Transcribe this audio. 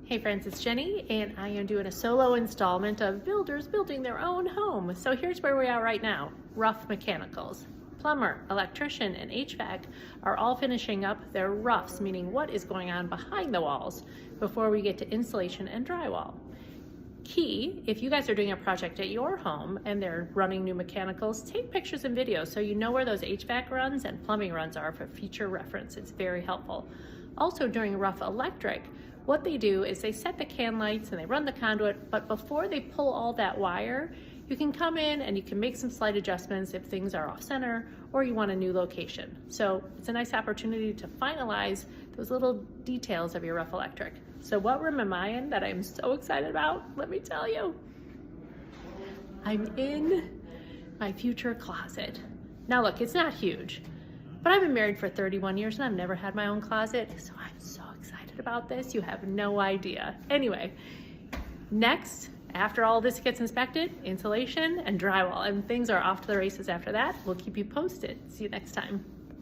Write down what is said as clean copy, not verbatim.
Hey friends, it's Jenny, and I am doing a solo installment of builders building their own home. So here's where we are right now. Rough mechanicals. Plumber, electrician, and HVAC are all finishing up their roughs, meaning what is going on behind the walls before we get to insulation and drywall. Key, if you guys are doing a project at your home and they're running new mechanicals, take pictures and videos so you know where those HVAC runs and plumbing runs are for future reference. It's very helpful. Also during rough electric, what they do is they set the can lights and they run the conduit, but before they pull all that wire, you can come in and you can make some slight adjustments if things are off center or you want a new location. So it's a nice opportunity to finalize those little details of your rough electric. So what room am I in that I'm so excited about? Let me tell you. I'm in my future closet. Now look, it's not huge, but I've been married for 31 years and I've never had my own closet, so I'm so excited about this. You have no idea. Anyway, next, after all this gets inspected, insulation and drywall, and things are off to the races after that. We'll keep you posted. See you next time.